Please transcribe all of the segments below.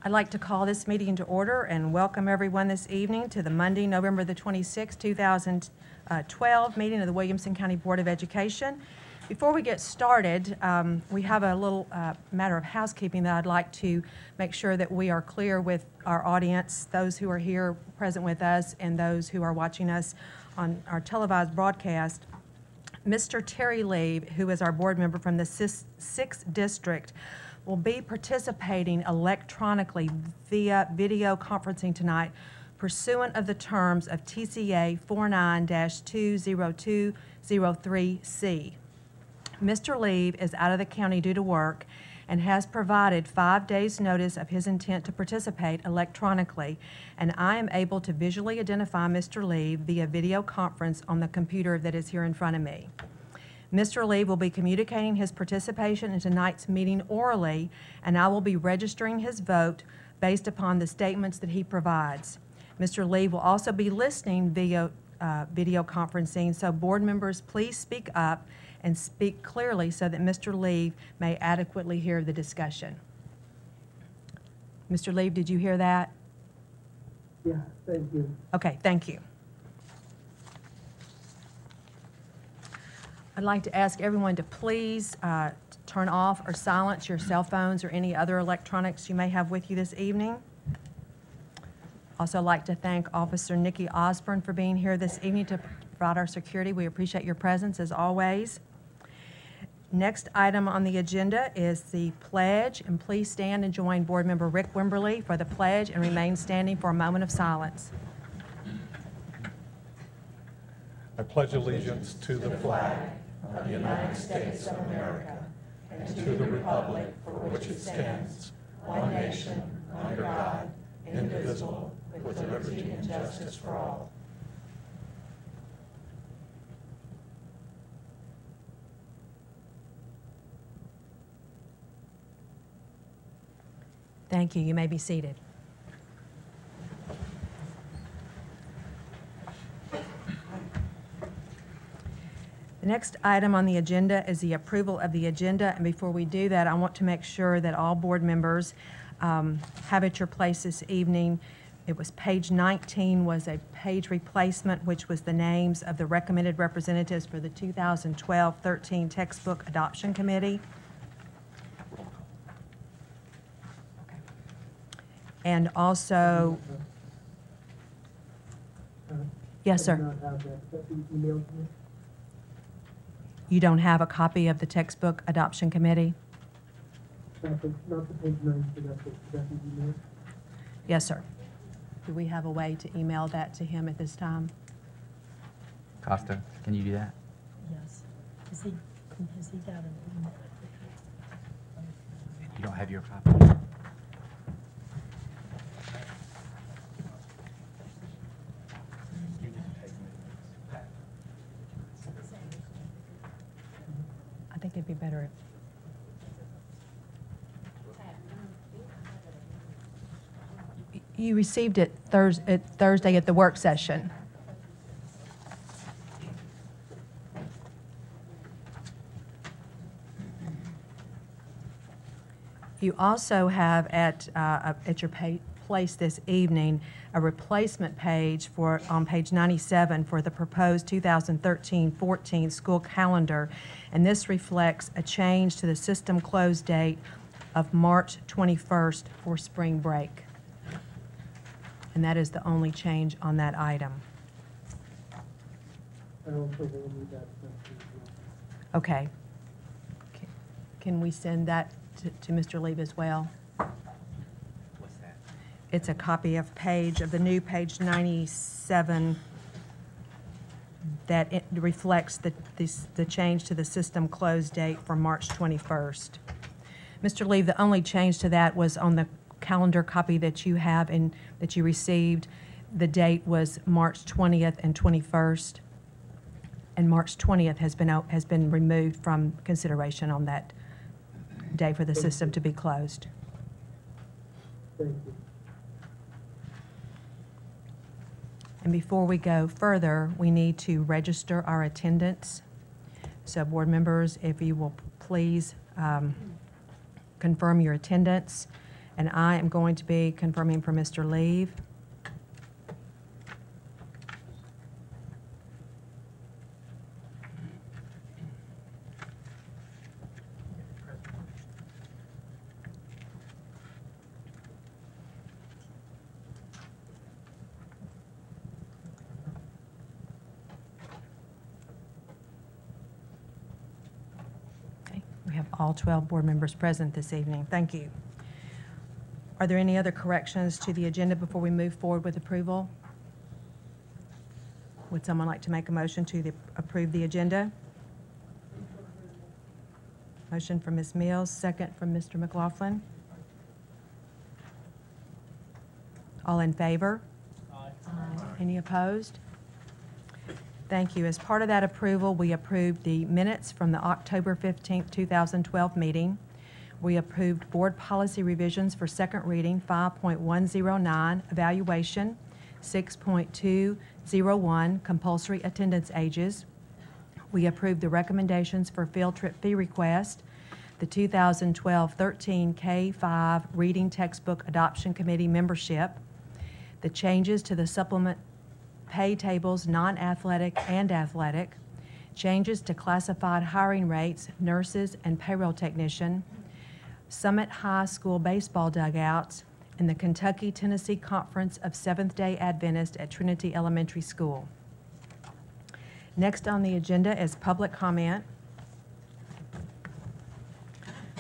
I'd like to call this meeting to order and welcome everyone this evening to the Monday, November the 26th, 2012 meeting of the Williamson County Board of Education. Before we get started, we have a little matter of housekeeping that I'd like to make sure that we are clear with our audience, those who are here present with us and those who are watching us on our televised broadcast. Mr. Terry Lee, who is our board member from the 6th District, will be participating electronically via video conferencing tonight pursuant of the terms of TSSAA 49-20203C. Mr. Lee is out of the county due to work and has provided 5 days' notice of his intent to participate electronically, and I am able to visually identify Mr. Lee via video conference on the computer that is here in front of me. Mr. Lee will be communicating his participation in tonight's meeting orally, and I will be registering his vote based upon the statements that he provides. Mr. Lee will also be listening via video conferencing, so board members, please speak up and speak clearly so that Mr. Lee may adequately hear the discussion. Mr. Lee, did you hear that? Yeah, thank you. Okay, thank you. I'd like to ask everyone to please turn off or silence your cell phones or any other electronics you may have with you this evening. Also like to thank Officer Nikki Osborne for being here this evening to provide our security. We appreciate your presence as always. Next item on the agenda is the pledge, and please stand and join Board Member Rick Wimberly for the pledge and remain standing for a moment of silence. I pledge allegiance to the flag of the United States of America and to the republic for which it stands, one nation, under God, indivisible, with liberty and justice for all. Thank you. You may be seated. The next item on the agenda is the approval of the agenda, and before we do that, I want to make sure that all board members have at your place this evening. It was page 19 was a page replacement, which was the names of the recommended representatives for the 2012-13 Textbook Adoption Committee. And also, yes, sir. You don't have a copy of the Textbook Adoption Committee? Not the page 9, but that's the email. Yes, sir. Do we have a way to email that to him at this time? Costa, can you do that? Yes. Has he got an email? You don't have your copy? I think it'd be better if you received it Thursday at the work session. You also have at your place this evening a replacement page on page 97 for the proposed 2013-14 school calendar, and this reflects a change to the system close date of March 21st for spring break. And that is the only change on that item. I don't think we'll need that. Okay. Can we send that to Mr. Lee as well? What's that? It's a copy of the new page 97 that it reflects the change to the system close date for March 21st. Mr. Lee, the only change to that was on the calendar copy that you have and that you received. The date was March 20th and 21st, and March 20th has been removed from consideration on that day for the system to be closed. Thank you. And before we go further, we need to register our attendance. So board members, if you will please confirm your attendance. And I am going to be confirming for Mr. Leave. Okay, we have all 12 board members present this evening. Thank you. Are there any other corrections to the agenda before we move forward with approval? Would someone like to make a motion to approve the agenda? Motion from Ms. Mills, second from Mr. McLaughlin. All in favor? Aye. Any opposed? Thank you. As part of that approval, we approved the minutes from the October 15th, 2012 meeting. We approved board policy revisions for second reading, 5.109, evaluation, 6.201, compulsory attendance ages. We approved the recommendations for field trip fee request, the 2012-13 K-5 Reading Textbook Adoption Committee membership, the changes to the supplement pay tables, non-athletic and athletic, changes to classified hiring rates, nurses and payroll technician, Summit High School baseball dugouts, and the Kentucky-Tennessee Conference of Seventh-day Adventists at Trinity Elementary School. Next on the agenda is public comment.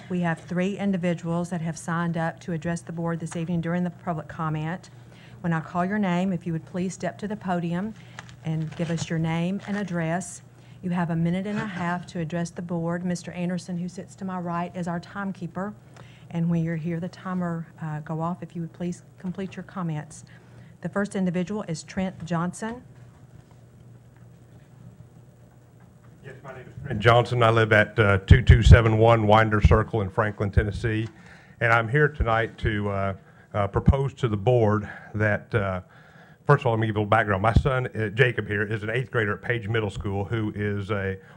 We have 3 individuals that have signed up to address the board this evening during the public comment. When I call your name, if you would please step to the podium and give us your name and address. You have 1.5 minutes to address the board. Mr. Anderson, who sits to my right, is our timekeeper. And when you're here, the timer go off. If you would please complete your comments. The first individual is Trent Johnson. Yes, my name is Trent Johnson. I live at 2271 Winder Circle in Franklin, Tennessee. And I'm here tonight to propose to the board that first of all, let me give you a little background. My son, Jacob here, is an 8th grader at Page Middle School who is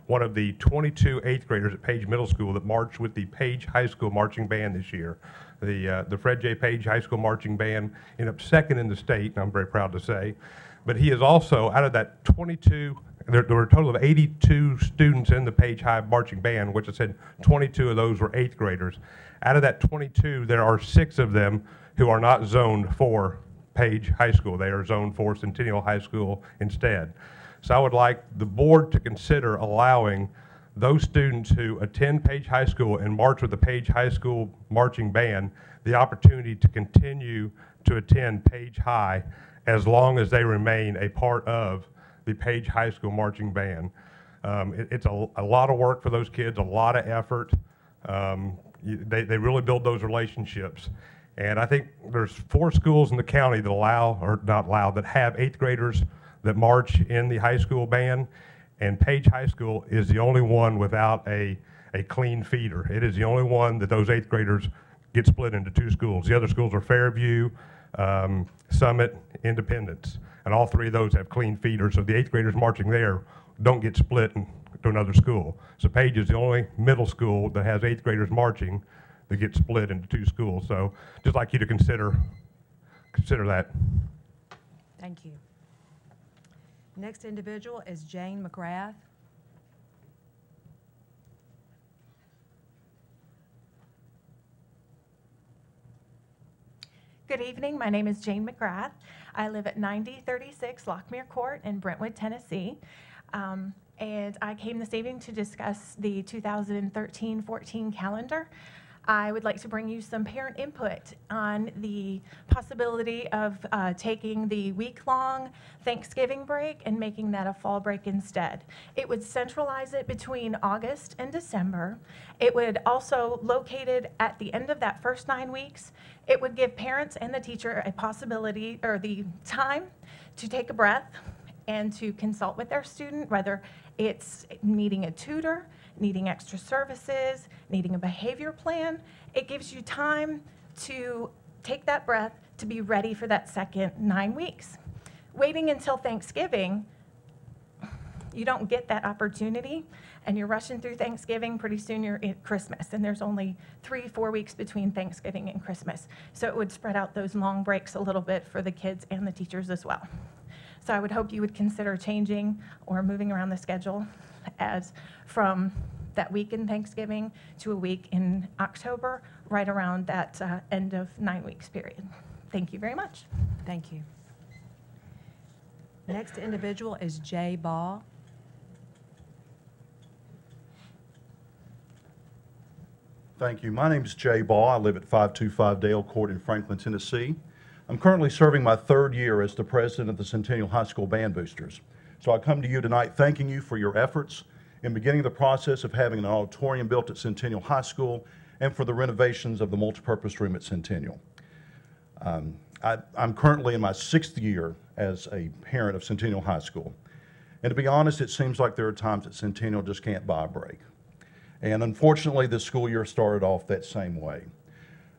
one of the 22 8th graders at Page Middle School that marched with the Page High School Marching Band this year. The Fred J. Page High School Marching Band ended up 2nd in the state, and I'm very proud to say. But he is also, out of that 22, there were a total of 82 students in the Page High Marching Band, which I said 22 of those were 8th graders. Out of that 22, there are 6 of them who are not zoned for Page High School. They are zoned for Centennial High School instead. So I would like the board to consider allowing those students who attend Page High School and march with the Page High School Marching Band the opportunity to continue to attend Page High as long as they remain a part of the Page High School Marching Band. It's a lot of work for those kids, a lot of effort. They really build those relationships. And I think there's 4 schools in the county that allow, or not allow, that have 8th graders that march in the high school band. And Page High School is the only one without a clean feeder. It is the only one that those 8th graders get split into 2 schools. The other schools are Fairview, Summit, Independence. And all 3 of those have clean feeders. So the 8th graders marching there don't get split to another school. So Page is the only middle school that has 8th graders marching that get split into 2 schools. So just like you to consider that. Thank you. Next individual is Jane McGrath. Good evening. My name is Jane McGrath. I live at 9036 Lockmere Court in Brentwood, Tennessee. And I came this evening to discuss the 2013-14 calendar. I would like to bring you some parent input on the possibility of taking the week-long Thanksgiving break and making that a fall break instead. It would centralize it between August and December. It would also, located at the end of that first 9 weeks, it would give parents and the teacher a possibility, or the time, to take a breath and to consult with their student, whether it's needing a tutor, needing extra services, needing a behavior plan. It gives you time to take that breath to be ready for that second 9 weeks. Waiting until Thanksgiving you don't get that opportunity, and you're rushing through Thanksgiving, pretty soon you're at Christmas, and there's only 3-4 weeks between Thanksgiving and Christmas. So it would spread out those long breaks a little bit for the kids and the teachers as well. So I would hope you would consider changing or moving around the schedule as from that week in Thanksgiving to a week in October, right around that end of 9 weeks period. Thank you very much. Thank you. Next individual is Jay Ball. Thank you. My name is Jay Ball. I live at 525 Dale Court in Franklin, Tennessee. I'm currently serving my 3rd year as the president of the Centennial High School Band Boosters. So I come to you tonight thanking you for your efforts in beginning the process of having an auditorium built at Centennial High School and for the renovations of the multipurpose room at Centennial. I'm currently in my 6th year as a parent of Centennial High School. And to be honest, it seems like there are times that Centennial just can't buy a break. And unfortunately, this school year started off that same way.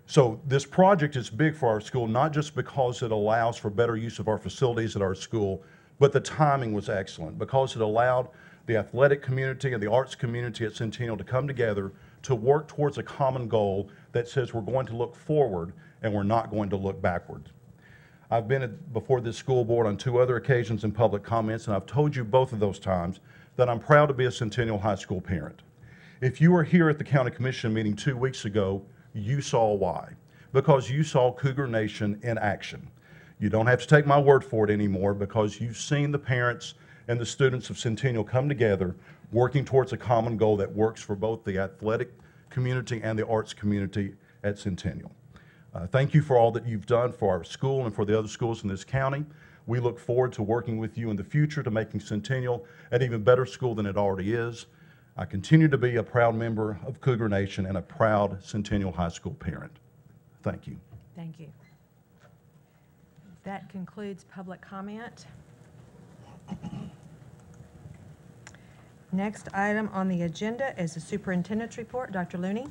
So this project is big for our school, not just because it allows for better use of our facilities at our school, but the timing was excellent because it allowed the athletic community and the arts community at Centennial to come together to work towards a common goal that says we're going to look forward and we're not going to look backwards. I've been before this school board on 2 other occasions in public comments, and I've told you both of those times that I'm proud to be a Centennial High School parent. If you were here at the County Commission meeting 2 weeks ago, you saw why. Because you saw Cougar Nation in action. You don't have to take my word for it anymore because you've seen the parents and the students of Centennial come together working towards a common goal that works for both the athletic community and the arts community at Centennial. Thank you for all that you've done for our school and for the other schools in this county. We look forward to working with you in the future to making Centennial an even better school than it already is. I continue to be a proud member of Cougar Nation and a proud Centennial High School parent. Thank you. Thank you. That concludes public comment. Next item on the agenda is the superintendent's report. Dr. Looney.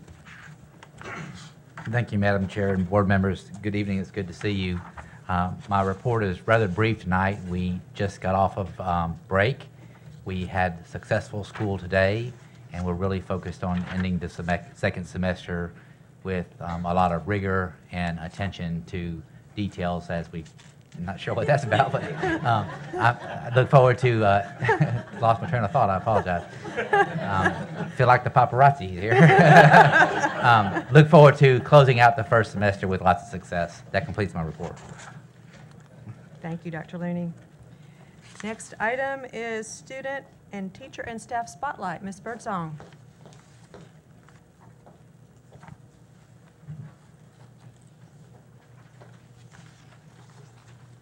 Thank you, Madam Chair and board members. Good evening. It's good to see you. My report is rather brief tonight. We just got off of break. We had successful school today, and we're really focused on ending the second semester with a lot of rigor and attention to details as we, I'm not sure what that's about, but I look forward to, lost my train of thought, I apologize. Feel like the paparazzi here. Look forward to closing out the first semester with lots of success. That completes my report. Thank you, Dr. Looney. Next item is student and teacher and staff spotlight. Ms. Birdsong.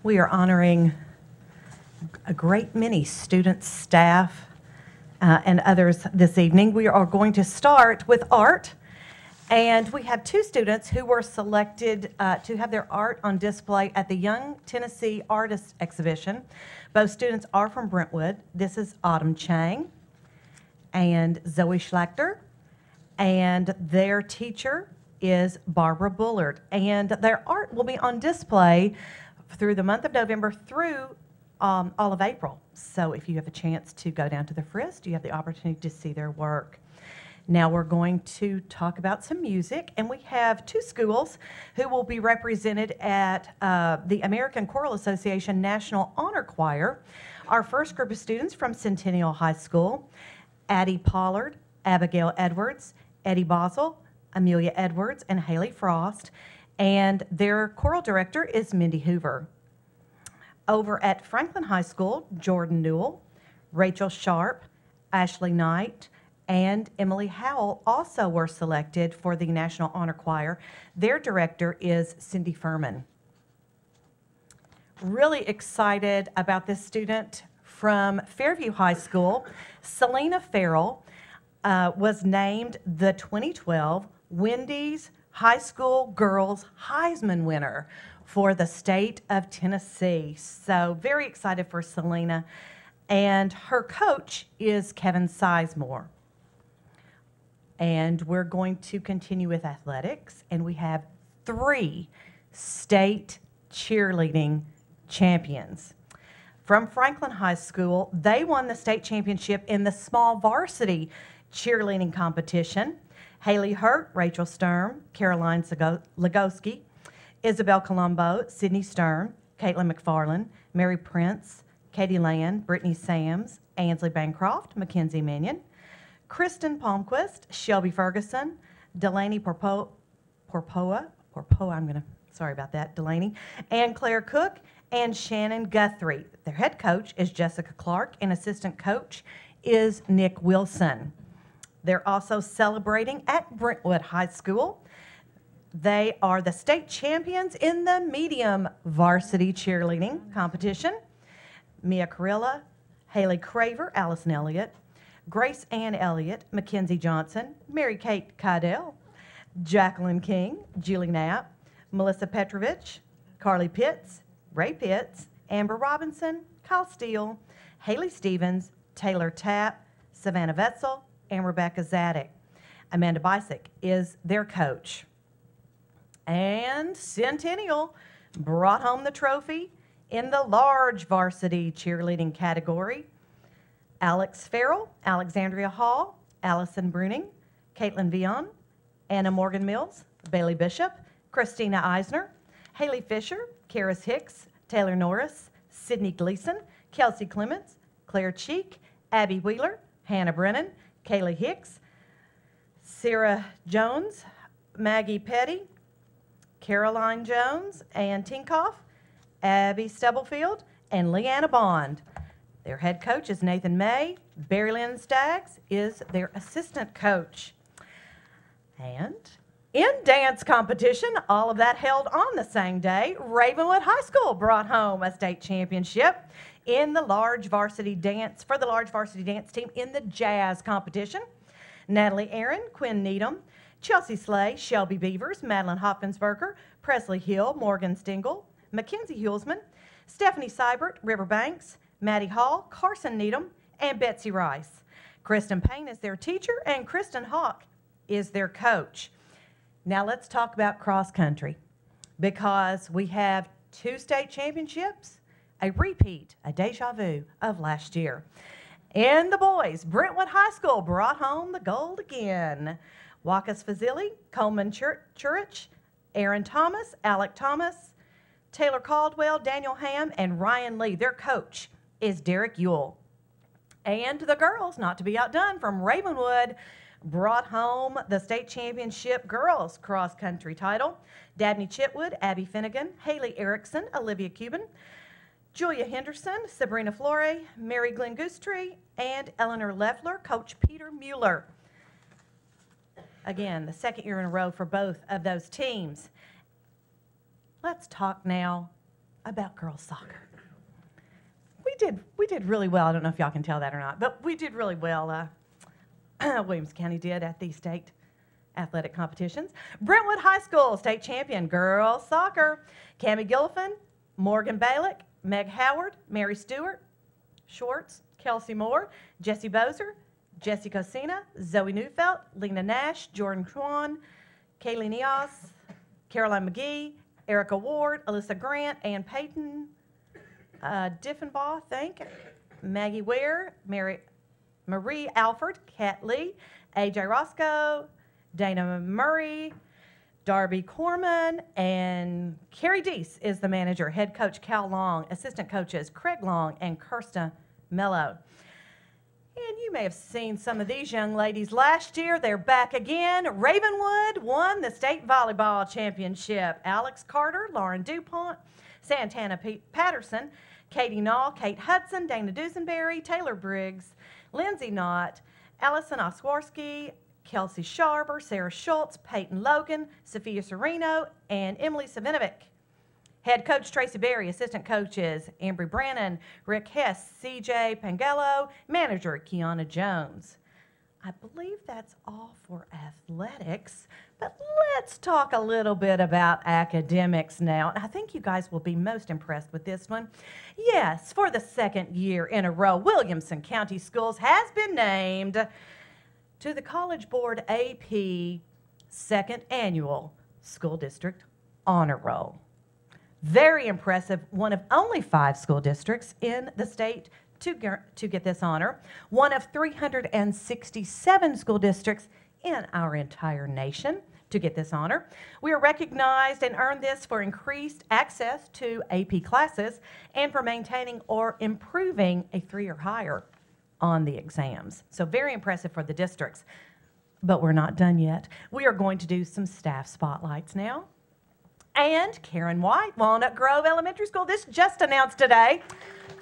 We are honoring a great many students, staff, and others this evening. We are going to start with art, and we have 2 students who were selected to have their art on display at the Young Tennessee Artists Exhibition. Both students are from Brentwood. This is Autumn Chang and Zoe Schlachter, and their teacher is Barbara Bullard, and their art will be on display through the month of November through all of April. So if you have a chance to go down to the Frist, you have the opportunity to see their work. Now we're going to talk about some music, and we have 2 schools who will be represented at the American Choral Association National Honor Choir. Our first group of students from Centennial High School, Addie Pollard, Abigail Edwards, Eddie Bosel, Amelia Edwards, and Haley Frost. And their choral director is Mindy Hoover. Over at Franklin High School, Jordan Newell, Rachel Sharp, Ashley Knight, and Emily Howell also were selected for the National Honor Choir. Their director is Cindy Furman. Really excited about this student from Fairview High School. Selena Farrell was named the 2012 Wendy's High School Girls HEISMAN winner for the state of Tennessee. So very excited for Selena. And her coach is Kevin Sizemore. And we're going to continue with athletics. And we have 3 state cheerleading champions. from Franklin High School. They won the state championship in the small varsity cheerleading competition. Haley Hurt, Rachel Sturm, Caroline Legowski, Isabel Colombo, Sydney Stern, Caitlin McFarland, Mary Prince, Katie Land, Brittany Sams, Ansley Bancroft, Mackenzie Mannion, Kristen Palmquist, Shelby Ferguson, Delaney Porpoa, sorry about that, Delaney, and Claire Cook, and Shannon Guthrie. Their head coach is Jessica Clark, and assistant coach is Nick Wilson. They're also celebrating at Brentwood High School. They are the state champions in the medium varsity cheerleading competition. Mia Carilla, Haley Craver, Allison Elliott, Grace Ann Elliott, Mackenzie Johnson, Mary Kate Cadell, Jacqueline King, Julie Knapp, Melissa Petrovich, Carly Pitts, Ray Pitts, Amber Robinson, Kyle Steele, Haley Stevens, Taylor Tapp, Savannah Vetzel, and Rebecca Zadek. Amanda Bisick is their coach. And Centennial brought home the trophy in the large varsity cheerleading category. Alex Farrell, Alexandria Hall, Allison Bruning, Caitlin Vion, Anna Morgan Mills, Bailey Bishop, Christina Eisner, Haley Fisher, Karis Hicks, Taylor Norris, Sydney Gleason, Kelsey Clements, Claire Cheek, Abby Wheeler, Hannah Brennan, Kaylee Hicks, Sarah Jones, Maggie Petty, Caroline Jones, Ann Tinkoff, Abby Stubblefield, and Leanna Bond. Their head coach is Nathan May. Barry Lynn Staggs is their assistant coach. And in dance competition, all of that held on the same day, Ravenwood High School brought home a state championship in the large varsity dance, for the large varsity dance team in the jazz competition. Natalie Aaron, Quinn Needham, Chelsea Slay, Shelby Beavers, Madeline Hopkinsberger, Presley Hill, Morgan Stingle, Mackenzie Hulsman, Stephanie Seibert, River Banks, Maddie Hall, Carson Needham, and Betsy Rice. Kristen Payne is their teacher, and Kristen Hawk is their coach. Now let's talk about cross country, because we have 2 state championships, a repeat, a deja vu of last year. In the boys, Brentwood High School brought home the gold again. Wakas Fazili, Coleman Churich, Aaron Thomas, Alec Thomas, Taylor Caldwell, Daniel Ham, and Ryan Lee. Their coach is Derek Ewell. And the girls, not to be outdone, from Ravenwood, brought home the state championship girls cross country title. Dabney Chitwood, Abby Finnegan, Haley Erickson, Olivia Cuban, Julia Henderson, Sabrina Flore, Mary Glenn Goosetree, and Eleanor Leffler, Coach Peter Mueller. Again, the second year in a row for both of those teams. Let's talk now about girls soccer. We did really well. I don't know if y'all can tell that or not, but we did really well. Williamson County did at the state athletic competitions. Brentwood High School state champion girls soccer. Cammie Gillifan, Morgan Balick, Meg Howard, Mary Stewart, Schwartz, Kelsey Moore, Jessie Bozer, Jessie Cosina, Zoe Neufeld, Lena Nash, Jordan Kwan, Kaylee Neos, Caroline McGee, Erica Ward, Alyssa Grant, Ann Payton, Diffenbaugh, Maggie Ware, Marie Alford, Kat Lee, AJ Roscoe, Dana Murray, Darby Corman, and Carrie Deese is the manager. Head coach Cal Long, assistant coaches Craig Long and Kirsta Mello. And you may have seen some of these young ladies last year. They're back again. Ravenwood won the state volleyball championship. Alex Carter, Lauren DuPont, Santana Patterson, Katie Nall, Kate Hudson, Dana Dusenberry, Taylor Briggs, Lindsay Knott, Allison Oswarski, Kelsey Sharber, Sarah Schultz, Peyton Logan, Sophia Sereno, and Emily Savinovic. Head coach Tracy Berry, assistant coaches Ambry Brannon, Rick Hess, CJ Pangello, manager Kiana Jones. I believe that's all for athletics, but let's talk a little bit about academics now. And I think you guys will be most impressed with this one. Yes, for the second year in a row, Williamson County Schools has been named to the College Board AP Second Annual School District Honor Roll. Very impressive, one of only 5 school districts in the state to get this honor, one of 367 school districts in our entire nation to get this honor. We are recognized and earned this for increased access to AP classes and for maintaining or improving a 3 or higher on the exams. So very impressive for the districts. But we're not done yet. We are going to do some staff spotlights now. And Karen White, Walnut Grove Elementary School, this just announced today.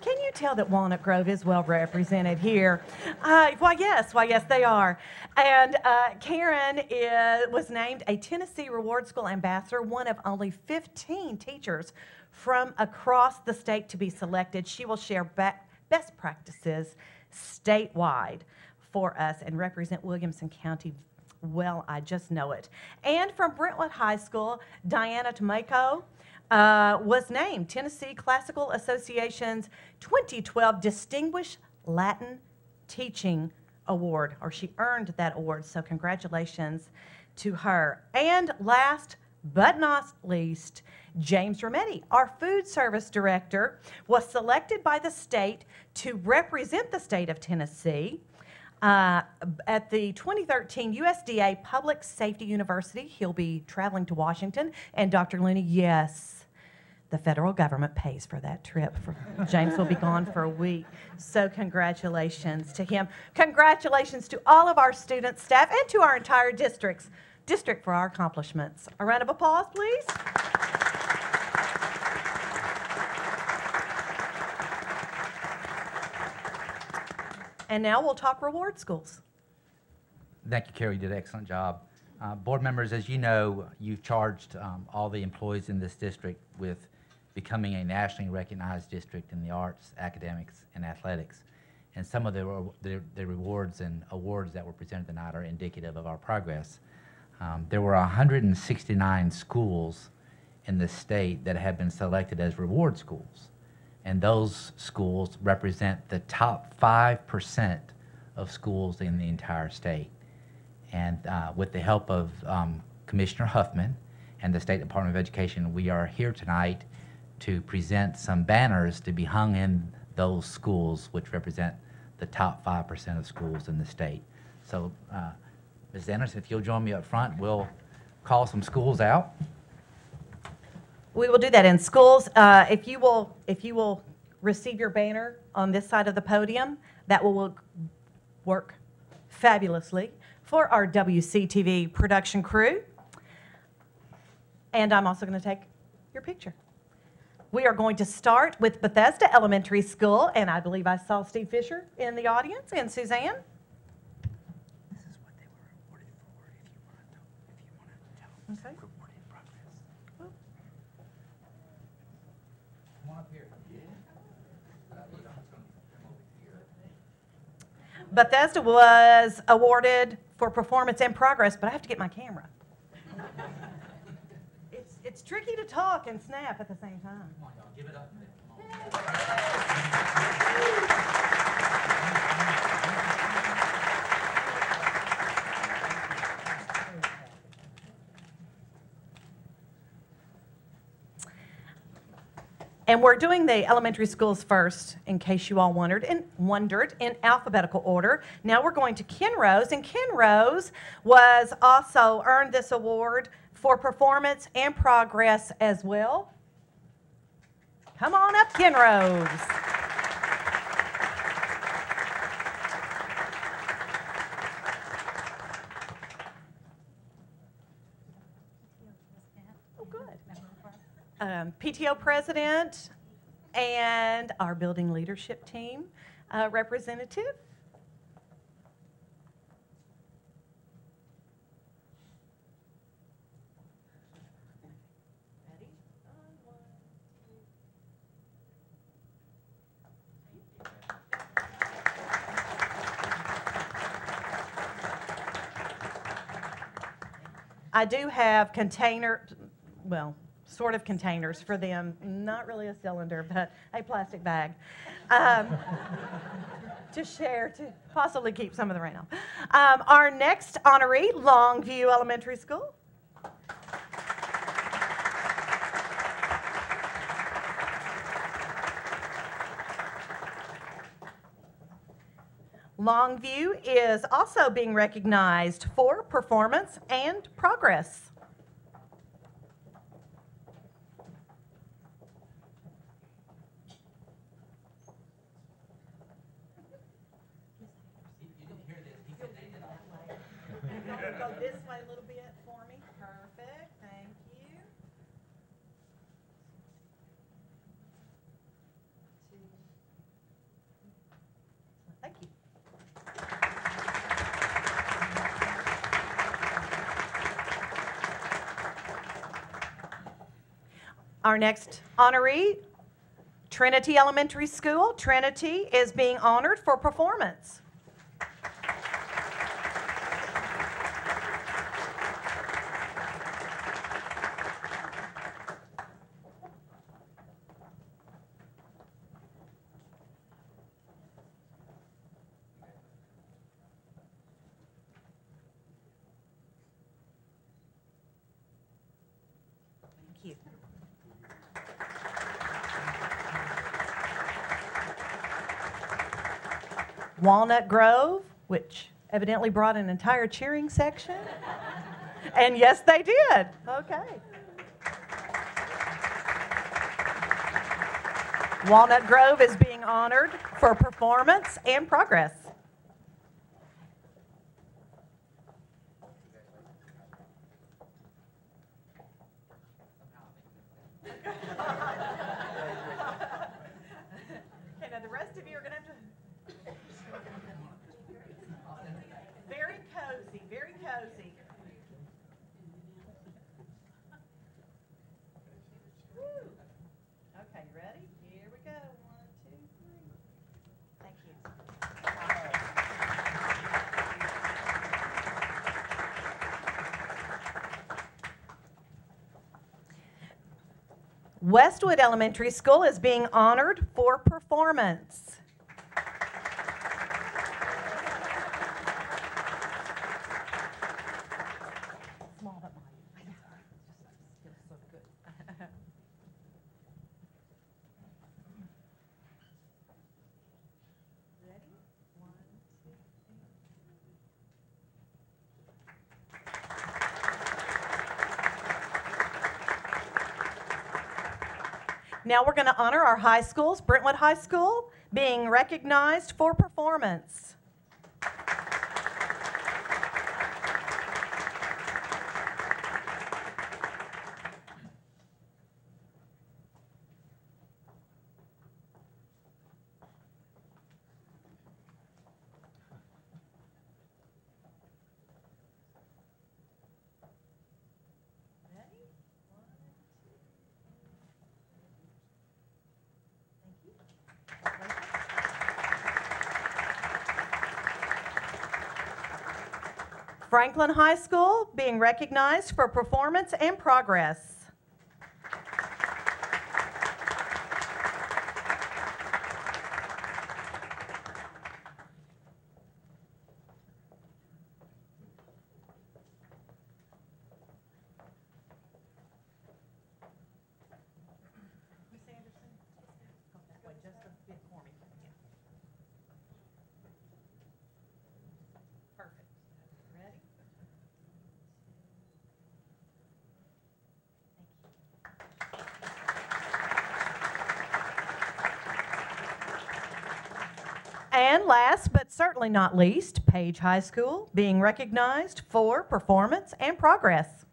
Can you tell that Walnut Grove is well represented here? Why, yes, they are. And Karen was named a Tennessee Reward School Ambassador, one of only 15 teachers from across the state to be selected. She will share best practices statewide for us and represent Williamson County. Well, I just know it. And from Brentwood High School, Diana Tomeko was named Tennessee Classical Association's 2012 Distinguished Latin Teaching Award, or she earned that award, so congratulations to her. And last but not least, James Rometti, our food service director, was selected by the state to represent the state of Tennessee at the 2013 USDA Public Safety University. He'll be traveling to Washington. And Dr. Looney, yes, the federal government pays for that trip. James will be gone for a week. So congratulations to him. Congratulations to all of our students, staff, and to our entire district for our accomplishments. A round of applause, please. And now we'll talk reward schools. Thank you, Carrie. You did an excellent job. Board members, as you know, you've charged all the employees in this district with becoming a nationally recognized district in the arts, academics, and athletics. And some of the rewards and awards that were presented tonight are indicative of our progress. There were 169 schools in the state that have been selected as reward schools. And those schools represent the top 5% of schools in the entire state. And with the help of Commissioner Huffman and the State Department of Education, we are here tonight to present some banners to be hung in those schools which represent the top 5% of schools in the state. So, Ms. Anderson, if you'll join me up front, we'll call some schools out. We will do that in schools. If you will receive your banner on this side of the podium, that will work fabulously for our WCTV production crew. And I'm also going to take your picture. We are going to start with Bethesda Elementary School, and I believe I saw Steve Fisher in the audience and Suzanne. This is what they were awarded for. If you want to tell them, Okay. reward in progress. Come on up here. Bethesda was awarded for performance and progress, but I have to get my camera. It's tricky to talk and snap at the same time. Come on, y'all, give it up. Come And we're doing the elementary schools first, in case you all wondered, in alphabetical order. Now we're going to Kenrose, and Kenrose was also earned this award for performance and progress as well. Come on up, Kenrose. Oh, good. PTO president and our building leadership team representative. I do have sort of containers for them, not really a cylinder, but a plastic bag to share, to possibly keep some of the rain off. Our next honoree, Longview Elementary School. Longview is also being recognized for performance and progress. Go this way a little bit for me. Perfect. Thank you. Thank you. Our next honoree, Trinity Elementary School. Trinity is being honored for performance. Thank you. Walnut Grove, which evidently brought an entire cheering section. And yes, they did. Okay. Walnut Grove is being honored for performance and progress. Okay, now the rest of you are going to have to... Very cozy, very cozy. Woo. Okay, you ready? Here we go. 1, 2, 3. Thank you. Westwood Elementary School is being honored for performance. Small but mighty. Feels so good. Ready? 1, 2, 3. Now we're going to honor our high schools. Brentwood High School being recognized for performance. Ready? 1, 2. Thank you. Franklin High School being recognized for performance and progress. Miss Anderson, go that way just a bit for me. Yeah. Perfect. Ready? And last but certainly not least, Page High School being recognized for performance and progress.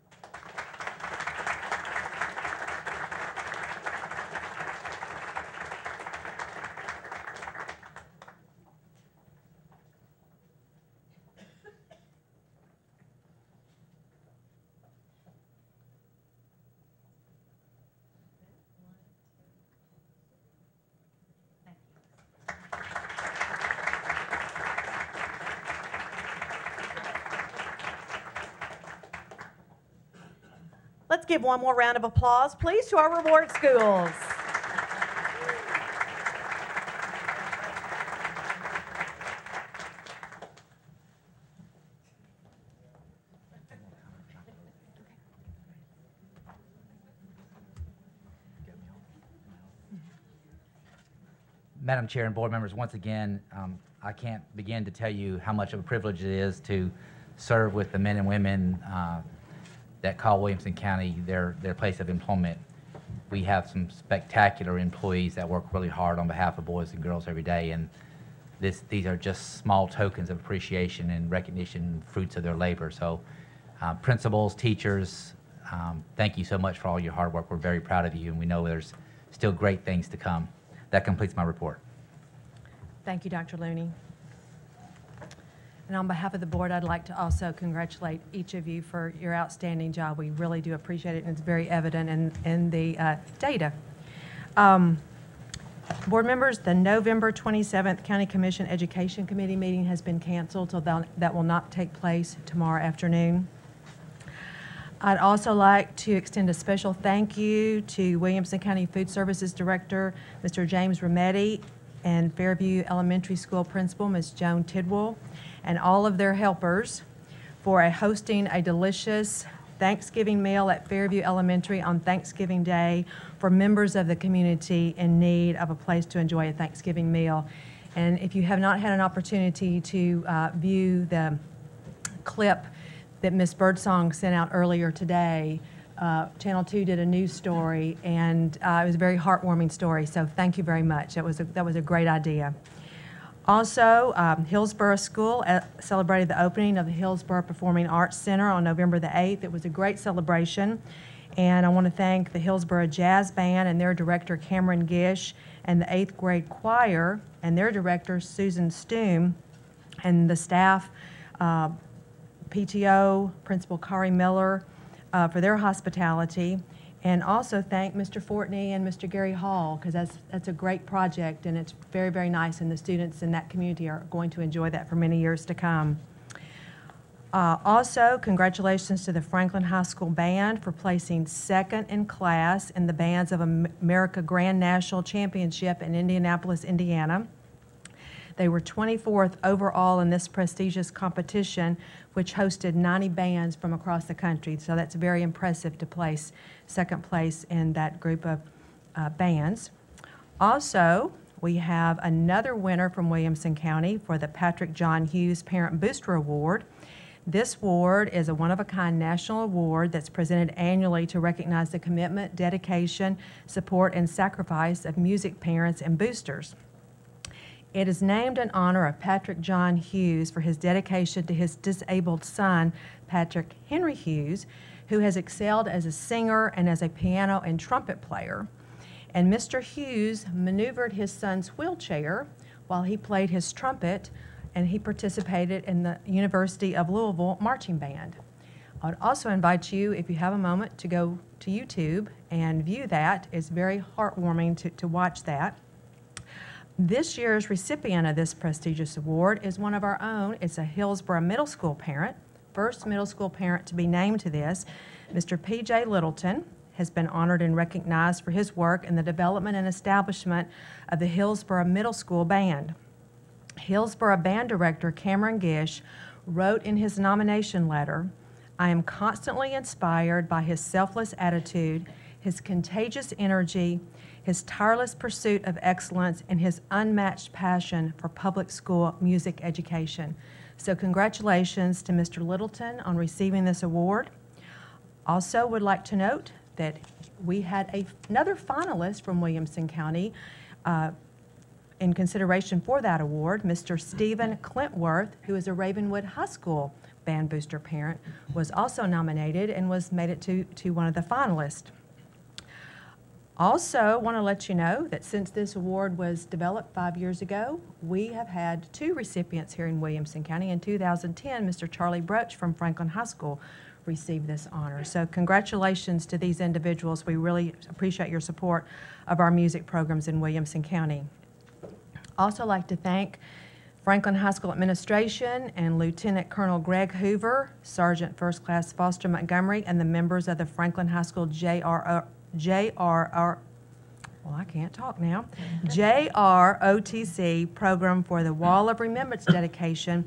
Let's give one more round of applause, please, to our reward schools. Madam Chair and board members, once again, I can't begin to tell you how much of a privilege it is to serve with the men and women that call Williamson County their place of employment. We have some spectacular employees that work really hard on behalf of boys and girls every day, and these are just small tokens of appreciation and recognition and fruits of their labor. So principals, teachers, thank you so much for all your hard work. We're very proud of you, and we know there's still great things to come. That completes my report. Thank you, Dr. Looney. And on behalf of the board, I'd like to also congratulate each of you for your outstanding job. We really do appreciate it, and it's very evident in the data. Board members, the November 27th County Commission Education Committee meeting has been canceled, so that will not take place tomorrow afternoon. I'd also like to extend a special thank you to Williamson County Food Services Director, Mr. James Remetti, and Fairview Elementary School Principal, Ms. Joan Tidwell, and all of their helpers for hosting a delicious Thanksgiving meal at Fairview Elementary on Thanksgiving Day for members of the community in need of a place to enjoy a Thanksgiving meal. And if you have not had an opportunity to view the clip that Ms. Birdsong sent out earlier today, Channel 2 did a news story, and it was a very heartwarming story, so thank you very much. That was a great idea. Also, Hillsborough School celebrated the opening of the Hillsborough Performing Arts Center on November the 8th. It was a great celebration, and I want to thank the Hillsborough Jazz Band and their director, Cameron Gish, and the 8th grade choir and their director, Susan Stoom, and the staff, PTO, Principal Kari Miller, for their hospitality, and also thank Mr. Fortney and Mr. Gary Hall, because that's a great project, and it's very, very nice, and the students in that community are going to enjoy that for many years to come. Also, congratulations to the Franklin High School Band for placing second in class in the Bands of America Grand National Championship in Indianapolis, Indiana. They were 24th overall in this prestigious competition, which hosted 90 bands from across the country. So that's very impressive to place second place in that group of bands. Also, we have another winner from Williamson County for the Patrick John Hughes Parent Booster Award. This award is a one-of-a-kind national award that's presented annually to recognize the commitment, dedication, support, and sacrifice of music parents and boosters. It is named in honor of Patrick John Hughes for his dedication to his disabled son, Patrick Henry Hughes, who has excelled as a singer and as a piano and trumpet player. And Mr. Hughes maneuvered his son's wheelchair while he played his trumpet, and he participated in the University of Louisville Marching Band. I would also invite you, if you have a moment, to go to YouTube and view that. It's very heartwarming to watch that. This year's recipient of this prestigious award is one of our own. It's a Hillsborough Middle School parent, first middle school parent to be named to this. Mr. P.J. Littleton has been honored and recognized for his work in the development and establishment of the Hillsborough Middle School Band. Hillsborough Band Director Cameron Gish wrote in his nomination letter, "I am constantly inspired by his selfless attitude, his contagious energy, his tireless pursuit of excellence, and his unmatched passion for public school music education." So congratulations to Mr. Littleton on receiving this award. Also would like to note that we had another finalist from Williamson County in consideration for that award. Mr. Stephen Clintworth, who is a Ravenwood High School band booster parent, was also nominated and made it to one of the finalists. Also, want to let you know that since this award was developed 5 years ago, we have had 2 recipients here in Williamson County. In 2010, Mr. Charlie Broach from Franklin High School received this honor. So congratulations to these individuals. We really appreciate your support of our music programs in Williamson County. Also like to thank Franklin High School Administration and Lieutenant Colonel Greg Hoover, Sergeant First Class Foster Montgomery, and the members of the Franklin High School JROTC program for the Wall of Remembrance dedication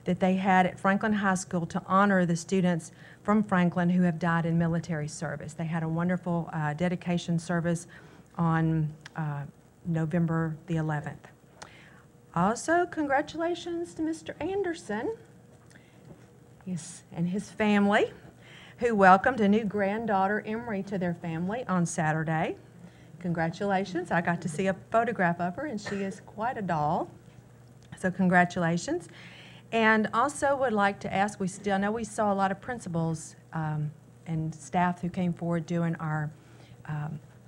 that they had at Franklin High School to honor the students from Franklin who have died in military service. They had a wonderful dedication service on November the 11th. Also, congratulations to Mr. Anderson, yes, and his family, who welcomed a new granddaughter, Emery, to their family on Saturday. Congratulations. I got to see a photograph of her, and she is quite a doll. So congratulations. And also would like to ask, I know we saw a lot of principals and staff who came forward doing our,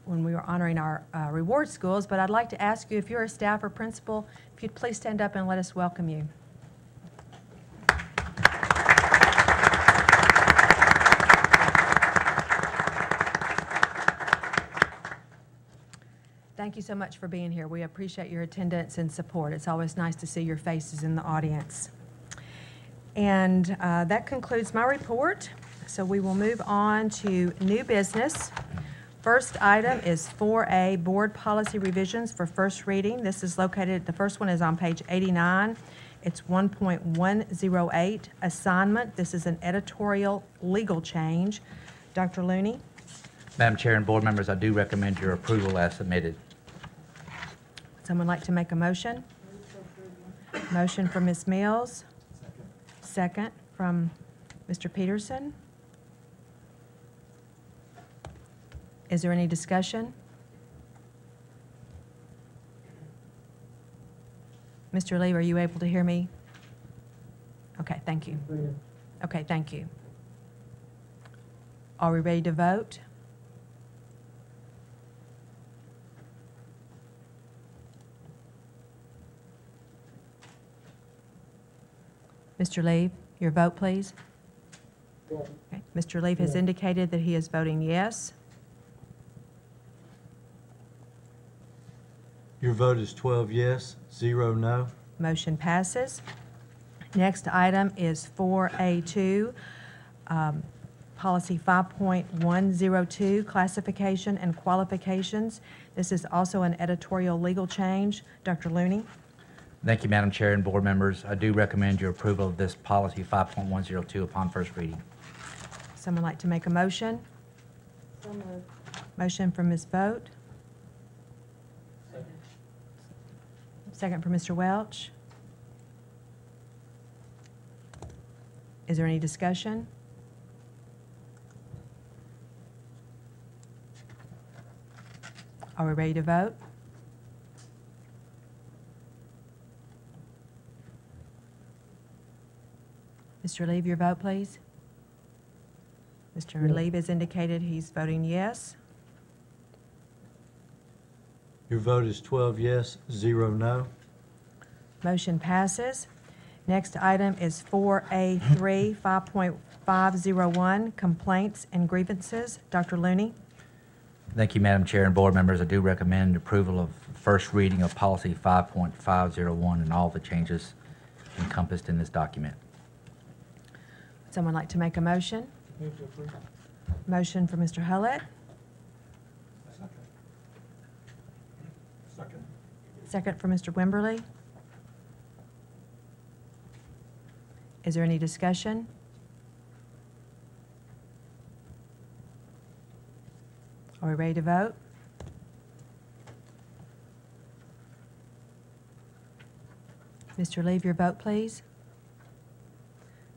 when we were honoring our reward schools, but I'd like to ask you, if you're a staff or principal, if you'd please stand up and let us welcome you. Thank you so much for being here. We appreciate your attendance and support. It's always nice to see your faces in the audience. And that concludes my report. So we will move on to new business. First item is 4A, Board Policy Revisions for first reading. This is located, the first one is on page 89. It's 1.108, assignment. This is an editorial legal change. Dr. Looney? Madam Chair and board members, I do recommend your approval as submitted. Would someone like to make a motion? Motion from Ms. Mills. Second from Mr. Peterson. Is there any discussion? Mr. Lee, are you able to hear me? Okay, thank you. Okay, thank you. Are we ready to vote? Mr. Lee, your vote, please. Okay. Mr. Lee has indicated that he is voting yes. Your vote is 12 yes, 0 no. Motion passes. Next item is 4A2, Policy 5.102, Classification and Qualifications. This is also an editorial legal change. Dr. Looney? Thank you, Madam Chair and board members. I do recommend your approval of this policy 5.102 upon first reading. Someone like to make a motion? So moved. Motion from Ms. Vogt. Second from Mr. Welch. Is there any discussion? Are we ready to vote? Mr. Lee, your vote, please. Mr. Lee has indicated he's voting yes. Your vote is 12 yes, 0 no. Motion passes. Next item is 4A3, 5.501, Complaints and Grievances. Dr. Looney? Thank you, Madam Chair and board members. I do recommend approval of first reading of policy 5.501 and all the changes encompassed in this document. Would someone like to make a motion? Move to approve. Motion for Mr. Hullett. Second. Second for Mr. Wimberly. Is there any discussion? Are we ready to vote? Mr. Lee, your vote, please.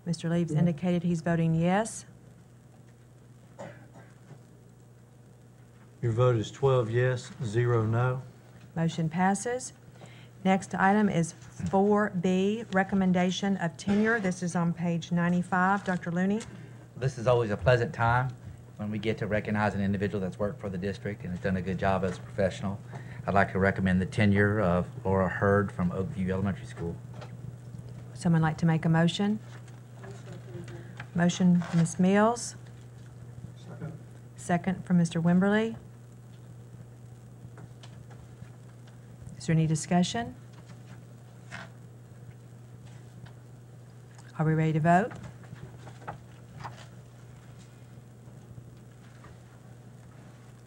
Mr. Lee's indicated he's voting yes. Your vote is 12 yes, 0 no. Motion passes. Next item is 4B, Recommendation of Tenure. This is on page 95. Dr. Looney? This is always a pleasant time when we get to recognize an individual that's worked for the district and has done a good job as a professional. I'd like to recommend the tenure of Laura Hurd from Oakview Elementary School. Would someone like to make a motion? Motion from Ms. Mills. Second. Second from Mr. Wimberly. Is there any discussion? Are we ready to vote?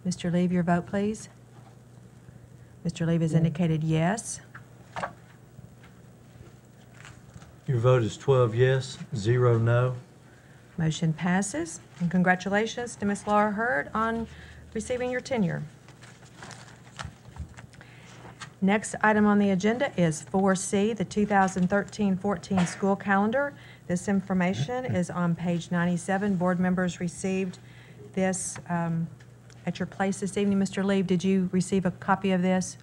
Mr. Lee, your vote, please. Mr. Lee has indicated yes. Your vote is 12 yes, 0 no. Motion passes. And congratulations to Ms. Laura Hurd on receiving your tenure. Next item on the agenda is 4C, the 2013-14 school calendar. This information is on page 97. Board members received this at your place this evening. Mr. Leib, did you receive a copy of this?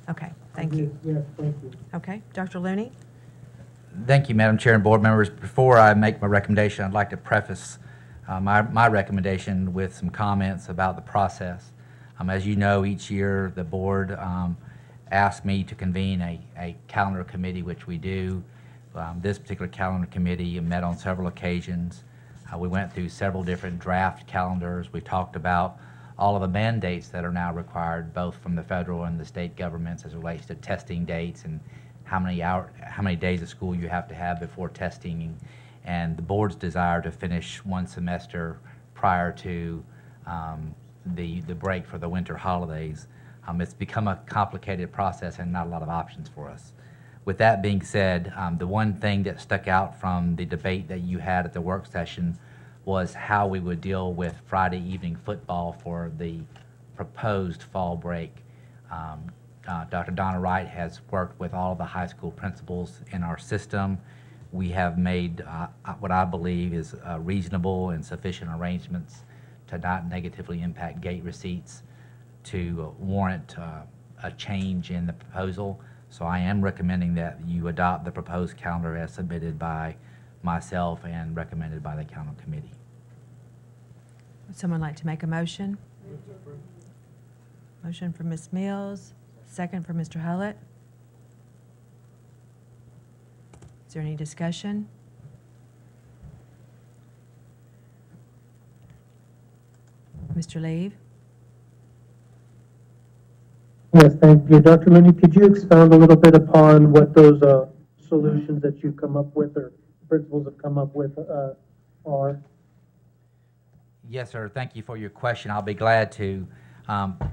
Okay, thank you. Yes, thank you. Okay, Dr. Looney? Thank you, Madam Chair and board members. Before I make my recommendation, I'd like to preface my recommendation with some comments about the process. As you know, each year the board asks me to convene a calendar committee, which we do. This particular calendar committee met on several occasions. We went through several different draft calendars. We talked about all of the mandates that are now required, both from the federal and the state governments, as it relates to testing dates and how many days of school you have to have before testing, and the board's desire to finish one semester prior to the break for the winter holidays. It's become a complicated process and not a lot of options for us. With that being said, the one thing that stuck out from the debate that you had at the work session was how we would deal with Friday evening football for the proposed fall break. Dr. Donna Wright has worked with all of the high school principals in our system. We have made what I believe is reasonable and sufficient arrangements to not negatively impact gate receipts to warrant a change in the proposal. So I am recommending that you adopt the proposed calendar as submitted by myself and recommended by the calendar committee. Would someone like to make a motion? Motion for Ms. Mills, second for Mr. Hullett. Is there any discussion? Mr. Leib? Yes, thank you. Dr. Looney, could you expound a little bit upon what those solutions that you've come up with or principals have come up with are? Yes, sir. Thank you for your question. I'll be glad to.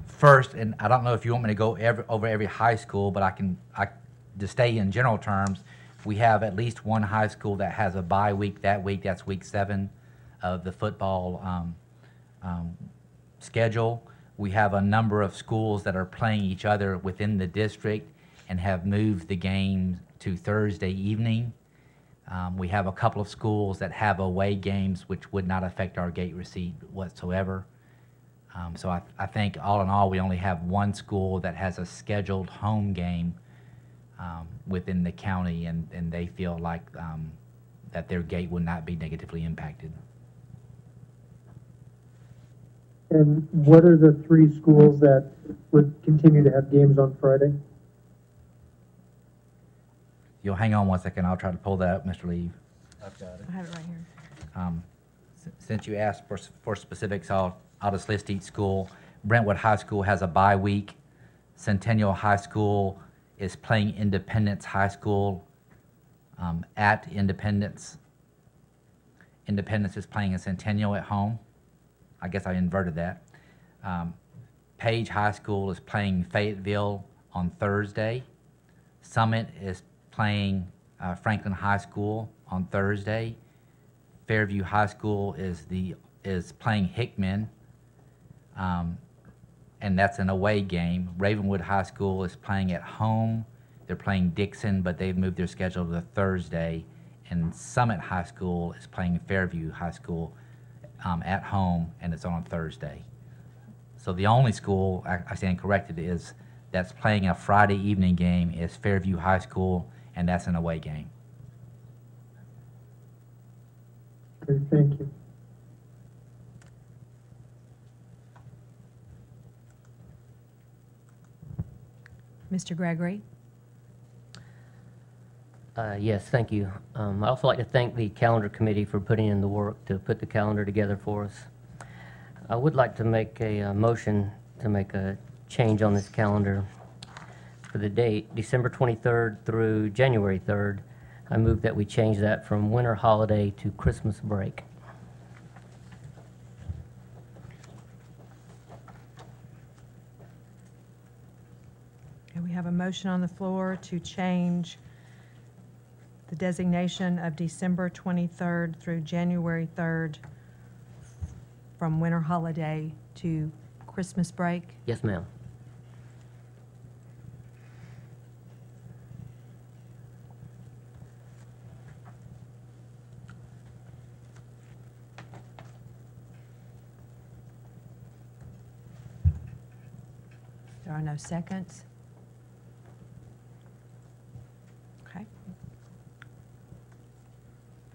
First, and I don't know if you want me to go over every high school, but to stay in general terms, we have at least one high school that has a bye week that week. That's week 7 of the football schedule. We have a number of schools that are playing each other within the district and have moved the game to Thursday evening. We have a couple of schools that have away games which would not affect our gate receipt whatsoever. So I think all in all we only have one school that has a scheduled home game within the county, and they feel like that their gate would not be negatively impacted. And what are the 3 schools that would continue to have games on Friday? You'll hang on one second. I'll try to pull that up, Mr. Leib. I've got it. I have it right here. Since you asked for specifics, I'll just list each school. Brentwood High School has a bye week. Centennial High School is playing Independence High School at Independence. Independence is playing a Centennial at home. I guess I inverted that. Page High School is playing Fayetteville on Thursday. Summit is playing Franklin High School on Thursday. Fairview High School is playing Hickman, and that's an away game. Ravenwood High School is playing at home. They're playing Dixon, but they've moved their schedule to Thursday. And Summit High School is playing Fairview High School at home, and it's on Thursday. So the only school, I stand corrected, is that's playing a Friday evening game is Fairview High School, and that's an away game. Okay, thank you. Mr. Gregory? Yes, thank you. I'd also like to thank the calendar committee for putting in the work to put the calendar together for us. I would like to make a motion to make a change on this calendar for the date, December 23rd through January 3rd. I move that we change that from winter holiday to Christmas break. Okay, we have a motion on the floor to change the designation of December 23rd through January 3rd from winter holiday to Christmas break. Yes, ma'am. There are no seconds. Okay.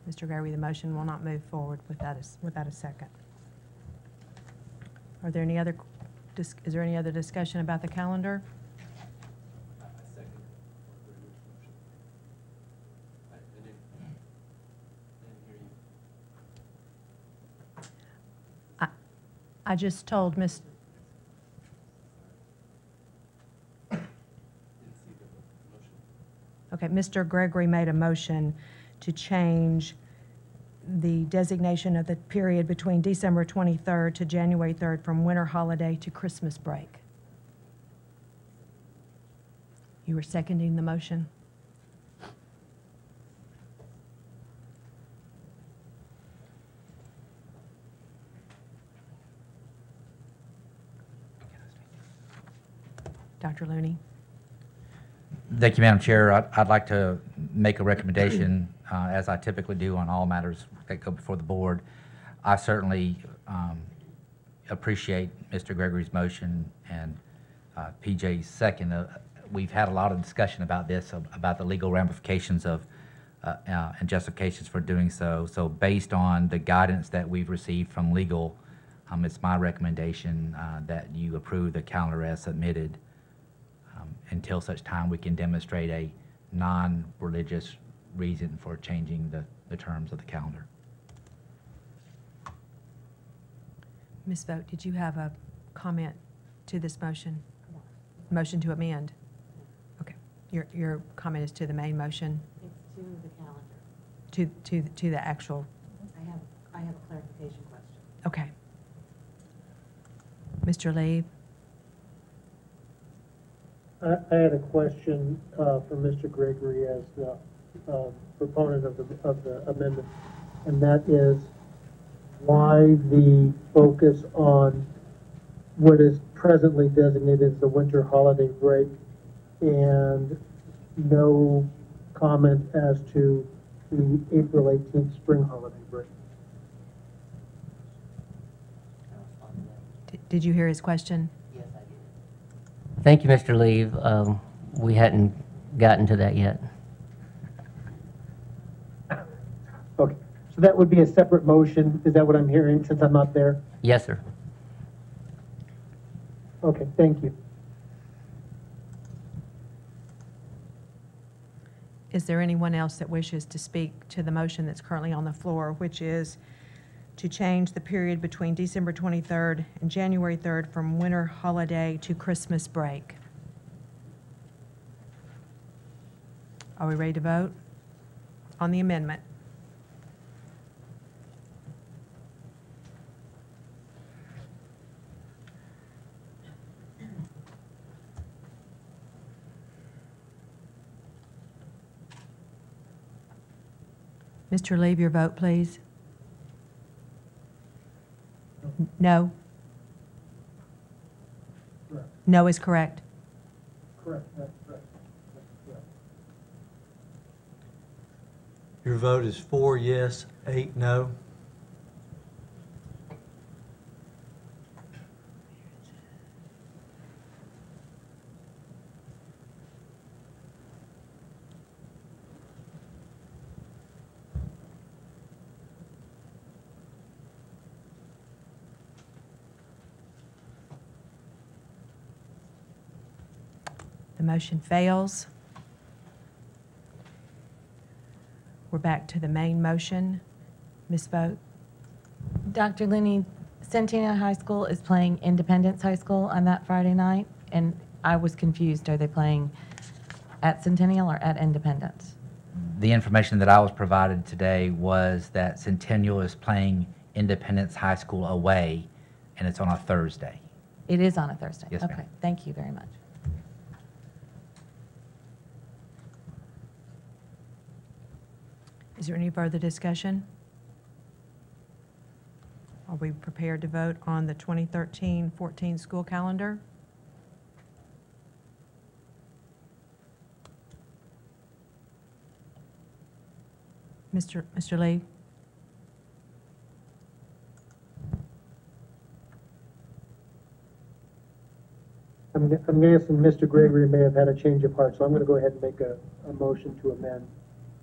Mr. Gregory, the motion will not move forward without a second. Are there any other, is there any other discussion about the calendar? I just told Ms. Okay, Mr. Gregory made a motion to change the designation of the period between December 23rd to January 3rd from winter holiday to Christmas break. You were seconding the motion? Dr. Looney? Thank you, Madam Chair. I'd like to make a recommendation, as I typically do on all matters that go before the board. I certainly appreciate Mr. Gregory's motion and PJ's second. We've had a lot of discussion about this, about the legal ramifications of and justifications for doing so. So based on the guidance that we've received from legal, it's my recommendation that you approve the calendar as submitted until such time we can demonstrate a non-religious reason for changing the terms of the calendar. Ms. Vogt, did you have a comment to this motion? Motion to amend? Okay. Your comment is to the main motion? It's to the calendar. To the actual? I have a clarification question. Okay. Mr. Lee? I had a question for Mr. Gregory as the proponent of the amendment, and that is why the focus on what is presently designated as the winter holiday break and no comment as to the April 18th spring holiday break. Did you hear his question? Thank you, Mr. Lee. We hadn't gotten to that yet. Okay, so that would be a separate motion. Is that what I'm hearing since I'm not there? Yes, sir. Okay, thank you. Is there anyone else that wishes to speak to the motion that's currently on the floor, which is to change the period between December 23rd and January 3rd from winter holiday to Christmas break? Are we ready to vote on the amendment? Mr. Leave, your vote, please. No? Correct. No is correct. Correct, that's correct. That's Your vote is 4 yes, 8 no. The motion fails. We're back to the main motion. Ms. Vogt? Dr. Linney, Centennial High School is playing Independence High School on that Friday night, and I was confused. Are they playing at Centennial or at Independence? The information that I was provided today was that Centennial is playing Independence High School away, and it's on a Thursday. It is on a Thursday? Yes, ma'am. Okay, thank you very much. Is there any further discussion? Are we prepared to vote on the 2013-14 school calendar? Mr. Lee? I'm going Dais and Mr. Gregory may have had a change of heart, so I'm going to go ahead and make a motion to amend.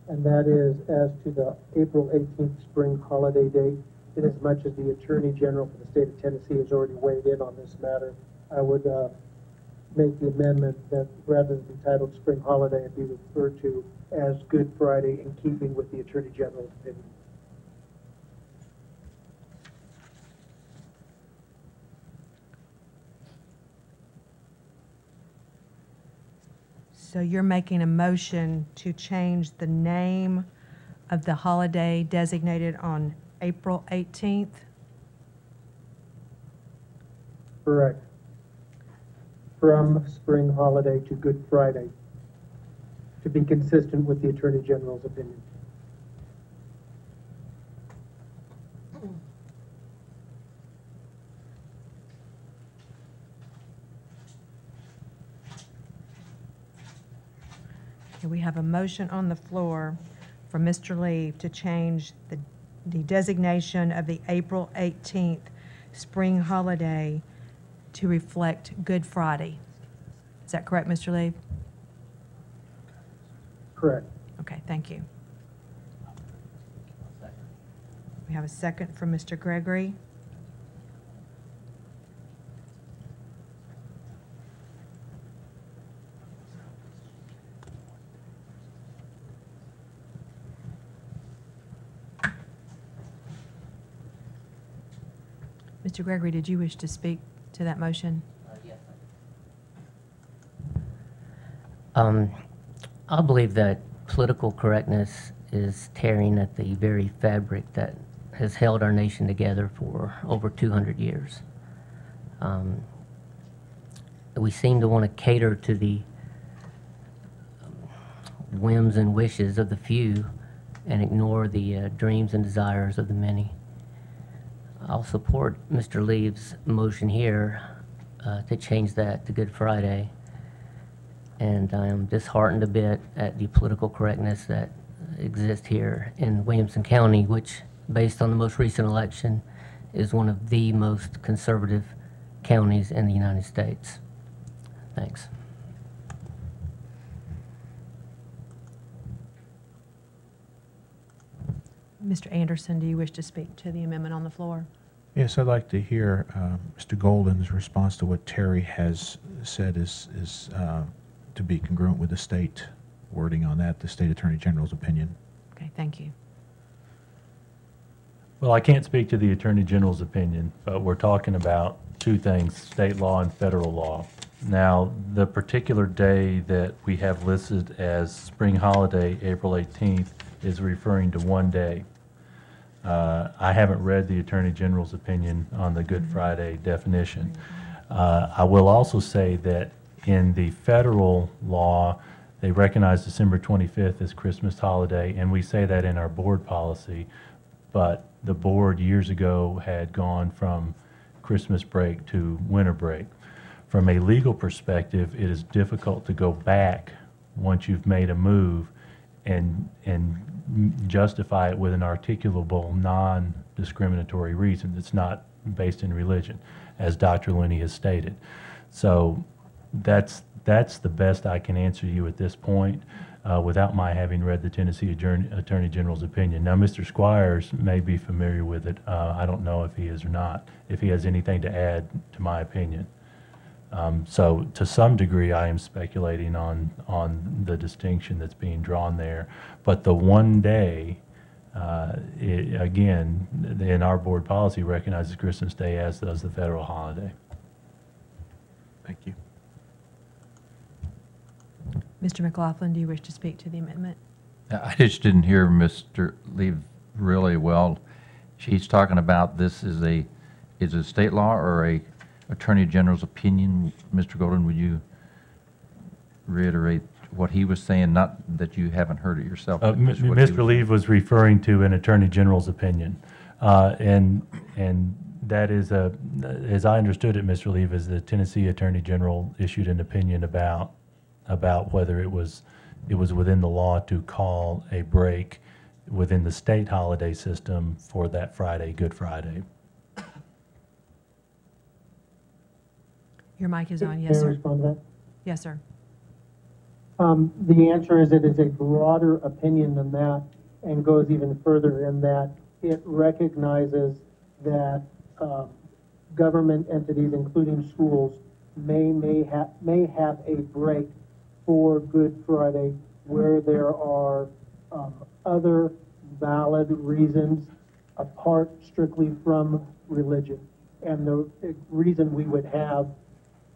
And that is as to the April 18th spring holiday date, inasmuch as the Attorney General for the state of Tennessee has already weighed in on this matter, I would make the amendment that rather than be titled spring holiday, it be referred to as Good Friday, in keeping with the Attorney General's opinion. So you're making a motion to change the name of the holiday designated on April 18th? Correct. From spring holiday to Good Friday, to be consistent with the Attorney General's opinion. Okay, we have a motion on the floor for Mr. Leave to change the designation of the April 18th spring holiday to reflect Good Friday. Is that correct, Mr. Leave? Correct. Okay, thank you. We have a second from Mr. Gregory. Mr. Gregory, did you wish to speak to that motion? Yes. I believe that political correctness is tearing at the very fabric that has held our nation together for over 200 years. We seem to want to cater to the whims and wishes of the few and ignore the dreams and desires of the many. I'll support Mr. Leave's motion here to change that to Good Friday. And I am disheartened a bit at the political correctness that exists here in Williamson County, which, based on the most recent election, is one of the most conservative counties in the United States. Thanks. Mr. Anderson, do you wish to speak to the amendment on the floor? Yes, I'd like to hear Mr. Golden's response to what Terry has said is to be congruent with the state wording on that, the state attorney general's opinion. Okay, thank you. Well, I can't speak to the Attorney General's opinion, but we're talking about two things, state law and federal law. Now, the particular day that we have listed as spring holiday, April 18th, is referring to one day. I haven't read the Attorney General's opinion on the Good Friday definition. I will also say that in the federal law, they recognize December 25th as Christmas holiday, and we say that in our board policy, but the board years ago had gone from Christmas break to winter break. From a legal perspective, it is difficult to go back once you've made a move and justify it with an articulable, non-discriminatory reason. It's not based in religion, as Dr. Linney has stated. So that's the best I can answer you at this point without my having read the Tennessee Attorney General's opinion. Now, Mr. Squires may be familiar with it. I don't know if he is or not, if he has anything to add to my opinion. So to some degree, I am speculating on the distinction that's being drawn there. But the one day, again, in our board policy recognizes Christmas Day, as does the federal holiday. Thank you. Mr. McLaughlin, do you wish to speak to the amendment? I just didn't hear Mr. Leave really well. She's talking about this is it state law or a Attorney General's opinion. Mr. Golden, would you reiterate what he was saying? Not that you haven't heard it yourself. Mr. Leave was referring to an Attorney General's opinion. And that is, as I understood it, Mr. Leave, is the Tennessee Attorney General issued an opinion about whether it was within the law to call a break within the state holiday system for that Friday, Good Friday. Your mic is on, yes, Can I sir. respond to that? Yes, sir. The answer is it is a broader opinion than that and goes even further in that it recognizes that government entities, including schools, may have a break for Good Friday where there are other valid reasons apart strictly from religion. And the reason we would have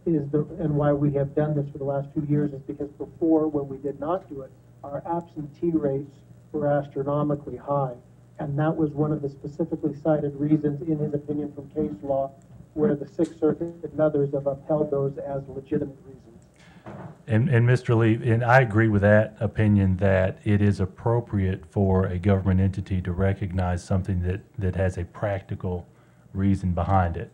and why we have done this for the last 2 years is because before, when we did not do it, our absentee rates were astronomically high. And that was one of the specifically cited reasons in his opinion from case law where the Sixth Circuit and others have upheld those as legitimate reasons. And Mr. Lee, and I agree with that opinion that it is appropriate for a government entity to recognize something that has a practical reason behind it.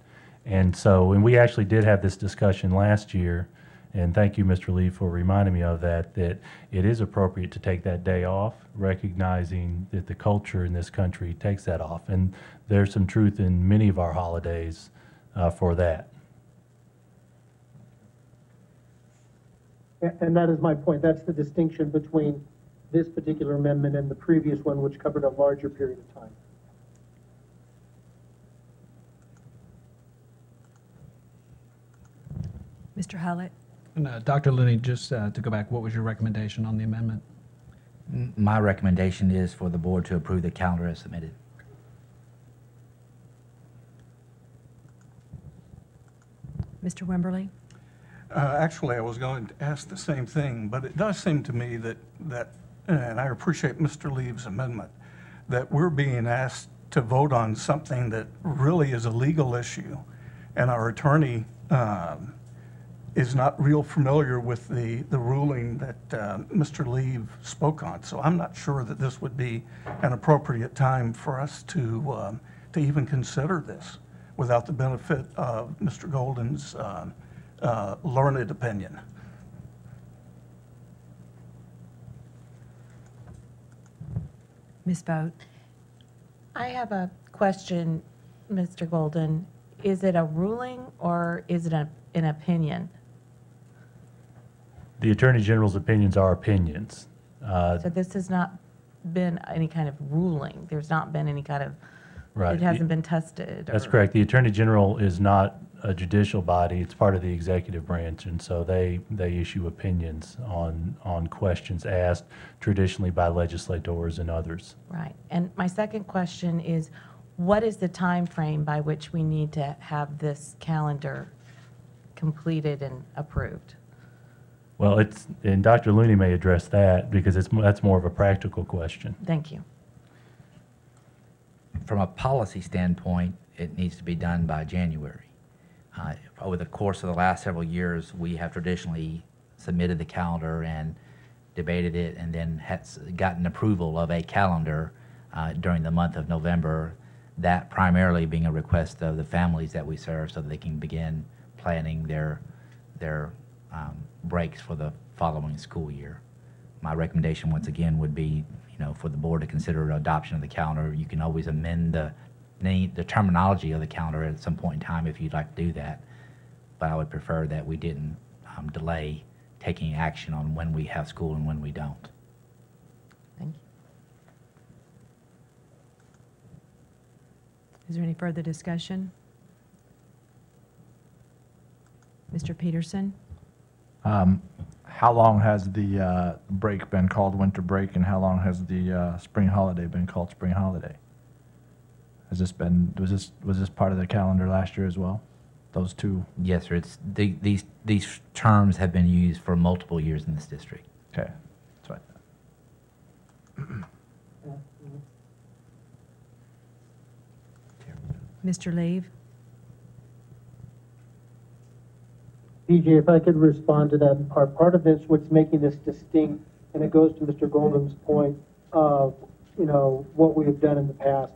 And so, and we actually did have this discussion last year, and thank you, Mr. Lee, for reminding me of that it is appropriate to take that day off, recognizing that the culture in this country takes that off. And there's some truth in many of our holidays for that. And that is my point. That's the distinction between this particular amendment and the previous one, which covered a larger period of time. Mr. Hallett? And Dr. Linney, just to go back, what was your recommendation on the amendment? My recommendation is for the board to approve the calendar as submitted. Mr. Wimberly? Actually, I was going to ask the same thing, but it does seem to me that and I appreciate Mr. Lee's amendment, that we're being asked to vote on something that really is a legal issue, and our attorney is not real familiar with the ruling that Mr. Lee spoke on. So I'm not sure that this would be an appropriate time for us to even consider this without the benefit of Mr. Golden's learned opinion. Ms. Vogt? I have a question, Mr. Golden. Is it a ruling or is it an opinion? The Attorney General's opinions are opinions. So this has not been any kind of ruling. There's not been any kind of, Right. It hasn't been tested. That's correct. The Attorney General is not a judicial body. It's part of the executive branch, and so they issue opinions on questions asked traditionally by legislators and others. Right. And my second question is, what is the time frame by which we need to have this calendar completed and approved? Well, and Dr. Looney may address that because that's more of a practical question. Thank you. From a policy standpoint, it needs to be done by January. Over the course of the last several years, we have traditionally submitted the calendar and debated it and then gotten approval of a calendar during the month of November, that primarily being a request of the families that we serve so that they can begin planning their breaks for the following school year. My recommendation, once again, would be, for the board to consider adoption of the calendar. You can always amend the terminology of the calendar at some point in time if you'd like to do that, but I would prefer that we didn't delay taking action on when we have school and when we don't. Thank you. Is there any further discussion? Mr. Peterson? How long has the break been called winter break, and how long has the spring holiday been called spring holiday? Has this been, was this part of the calendar last year as well? Those two? Yes, sir. It's these terms have been used for multiple years in this district. Okay, that's right. Mr. Leave? PJ, if I could respond to that part of this, what's making this distinct, and it goes to Mr. Golden's point of, what we have done in the past,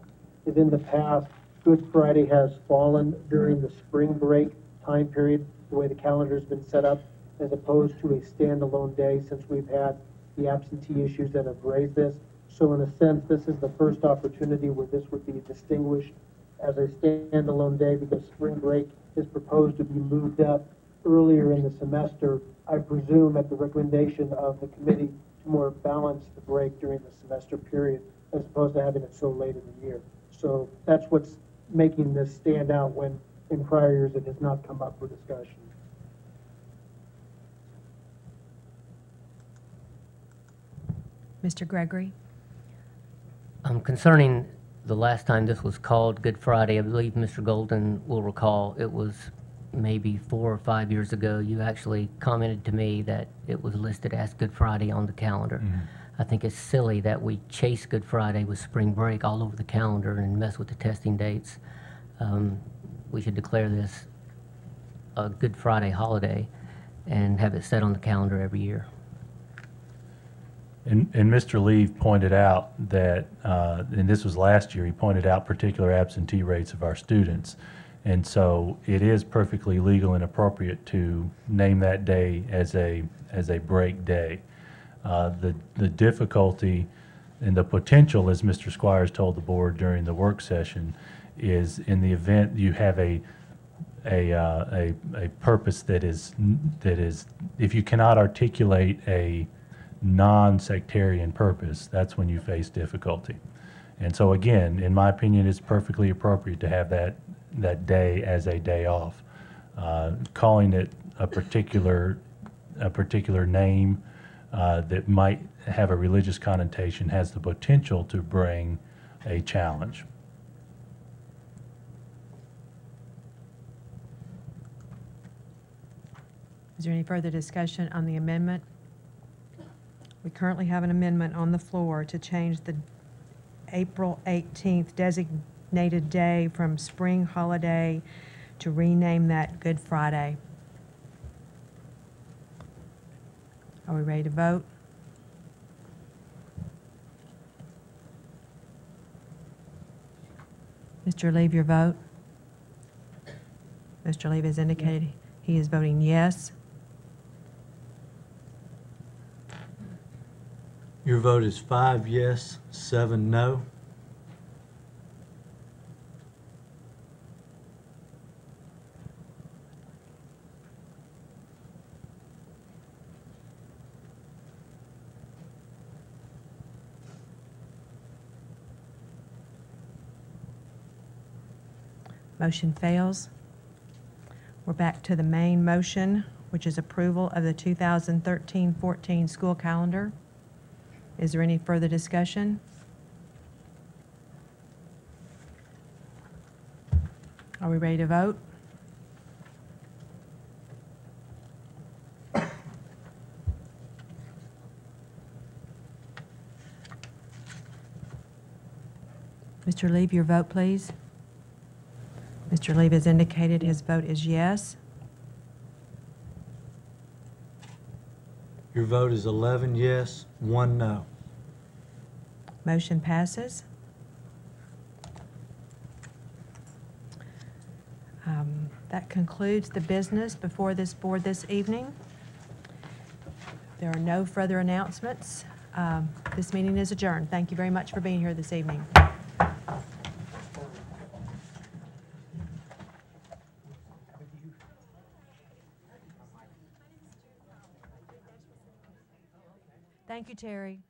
is in the past, Good Friday has fallen during the spring break time period, the way the calendar's been set up, as opposed to a standalone day, since we've had the absentee issues that have raised this. So in a sense, this is the first opportunity where this would be distinguished as a standalone day, because spring break is proposed to be moved up earlier in the semester, I presume at the recommendation of the committee to more balance the break during the semester period as opposed to having it so late in the year. So that's what's making this stand out when in prior years it has not come up for discussion. Mr. Gregory? Concerning the last time this was called Good Friday, I believe Mr. Golden will recall it was maybe 4 or 5 years ago. You actually commented to me that it was listed as Good Friday on the calendar. I think it's silly that we chase Good Friday with spring break all over the calendar and mess with the testing dates. We should declare this a Good Friday holiday and have it set on the calendar every year. And Mr. Leave pointed out that, and this was last year, he pointed out particular absentee rates of our students. And so it is perfectly legal and appropriate to name that day as a break day. The difficulty and the potential, as Mr. Squires told the board during the work session, is in the event you have a purpose that is, if you cannot articulate a non-sectarian purpose, that's when you face difficulty. And so again, in my opinion, it's perfectly appropriate to have that day as a day off. Calling it a particular name that might have a religious connotation has the potential to bring a challenge. Is there any further discussion on the amendment? We currently have an amendment on the floor to change the April 18th designated day from spring holiday to rename that Good Friday. Are we ready to vote? Mr. Leave, your vote? Mr. Leave has indicated he is voting yes. Your vote is 5 yes, 7 no. Motion fails. We're back to the main motion, which is approval of the 2013-14 school calendar. Is there any further discussion? Are we ready to vote? Mr. Leave, your vote, please. Mr. Leave has indicated his vote is yes. Your vote is 11 yes, 1 no. Motion passes. That concludes the business before this board this evening. There are no further announcements. This meeting is adjourned. Thank you very much for being here this evening. Thank you, Terry.